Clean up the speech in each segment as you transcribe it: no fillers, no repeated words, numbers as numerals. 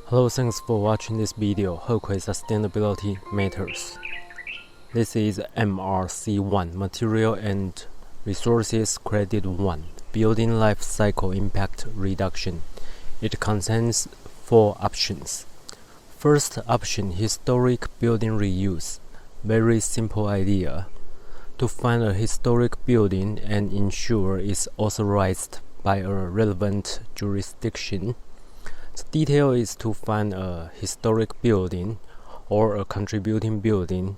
Hello, thanks for watching this video. Hopefully sustainability matters. This is MRC1, Material and Resources Credit 1, Building Life Cycle Impact Reduction. It contains 4 options. First option, historic building reuse. Very simple idea. To find a historic building and ensure it's authorized by a relevant jurisdiction. The detail is to find a historic building or a contributing building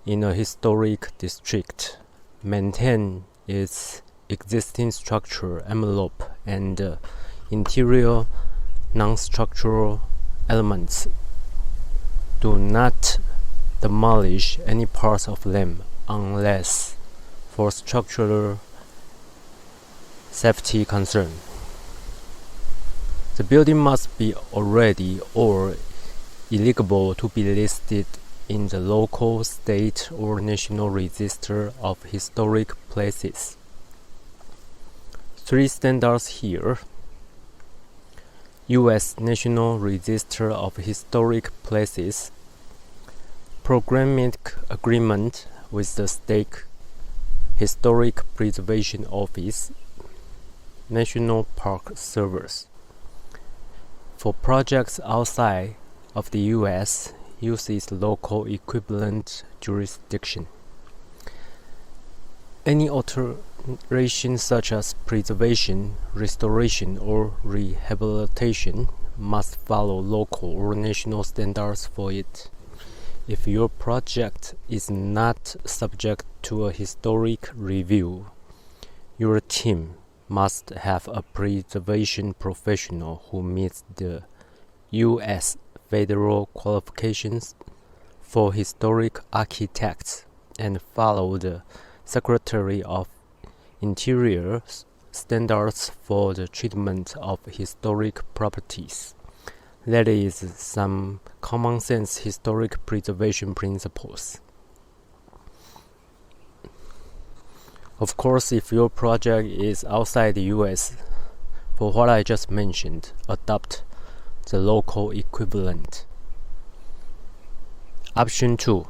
in a historic district, maintain its existing structure envelope and interior non-structural elements. Do not demolish any parts of them unless for structural safety concern. The building must be already or eligible to be listed in the local, state, or national register of historic places. 3 standards here. U.S. National Register of Historic Places, Programmatic Agreement with the State Historic Preservation Office, National Park Service. For projects outside of the U.S., use its local equivalent jurisdiction. Any alteration such as preservation, restoration, or rehabilitation must follow local or national standards for it. If your project is not subject to a historic review, your team must have a preservation professional who meets the U.S. federal qualifications for historic architects and follow the Secretary of Interior standards for the treatment of historic properties. That is some common sense historic preservation principles. Of course, if your project is outside the US, for what I just mentioned, adopt the local equivalent. Option 2.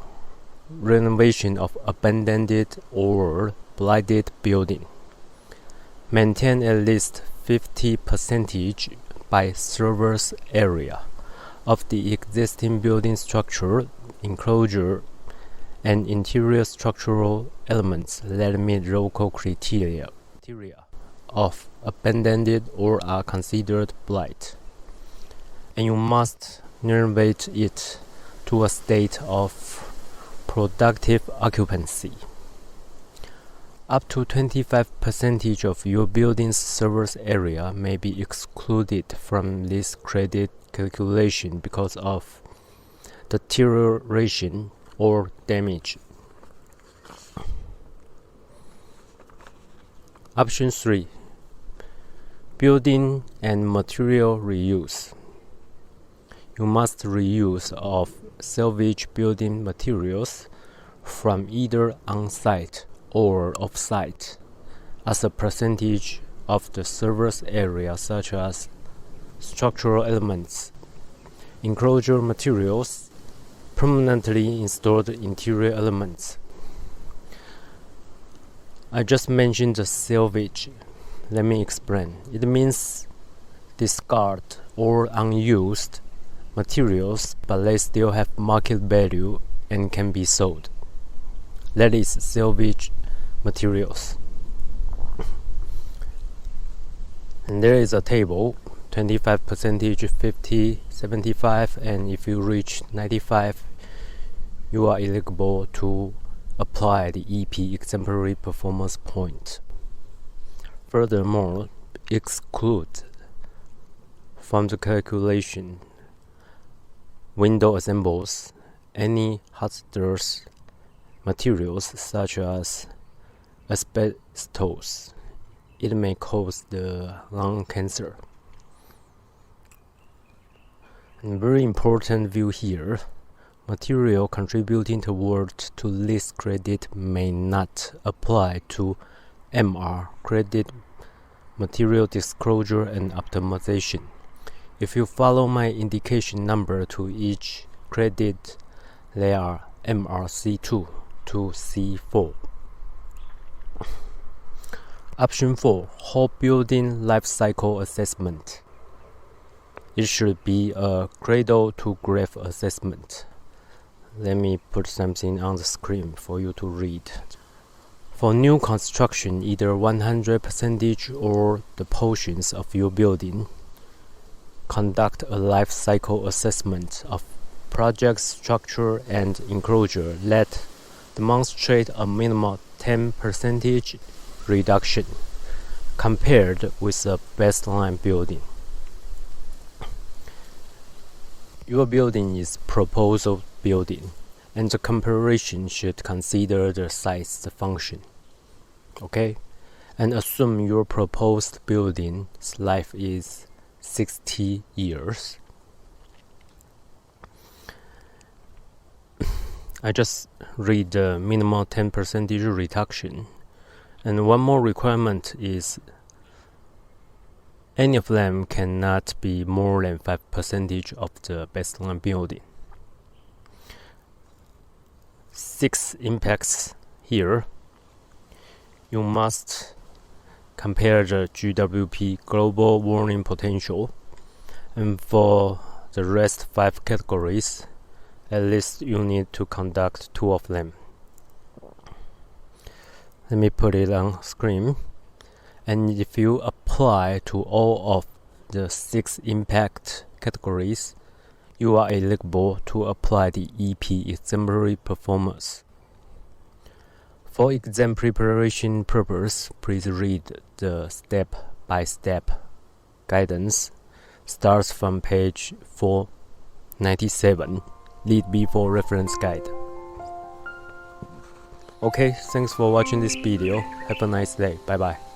Renovation of abandoned or blighted building. Maintain at least 50% by surface area of the existing building structure, enclosure, and interior structural elements that meet local criteria of abandoned or are considered blight. And you must renovate it to a state of productive occupancy. Up to 25% of your building's surface area may be excluded from this credit calculation because of deterioration or damage. Option 3. Building and material reuse. You must reuse of salvage building materials from either on-site or off-site as a percentage of the surface area, such as structural elements, enclosure materials, permanently installed interior elements. I just mentioned the salvage. Let me explain. It means discard or unused materials, but they still have market value and can be sold. That is salvage materials. And there is a table, 25%, 50, 75, and if you reach 95, you are eligible to apply the EP exemplary performance point. Furthermore, exclude from the calculation window assembles any hazardous materials such as asbestos. It may cause the lung cancer. And very important view here, material contributing towards to this credit may not apply to MR credit, material disclosure and optimization. If you follow my indication number to each credit, they are MRC2 to C4. Option 4. Whole building life cycle assessment. It should be a cradle-to-grave assessment. Let me put something on the screen for you to read. For new construction, either 100% or the portions of your building, conduct a life cycle assessment of project structure and enclosure that demonstrate a minimum 10% reduction compared with a baseline building. Your building is proposal building, and the comparison should consider the size function. Okay? And assume your proposed building's life is 60 years. I just read the minimum 10% reduction. And one more requirement is any of them cannot be more than 5% of the baseline building. 6 impacts here. You must compare the GWP global warming potential, and for the rest 5 categories, at least you need to conduct 2 of them. Let me put it on screen. And if you apply to all of the 6 impact categories, you are eligible to apply the EP exemplary performance. For exam preparation purpose, please read the step-by-step guidance. Starts from page 497, LEED B4 reference guide. Okay, thanks for watching this video. Have a nice day. Bye bye.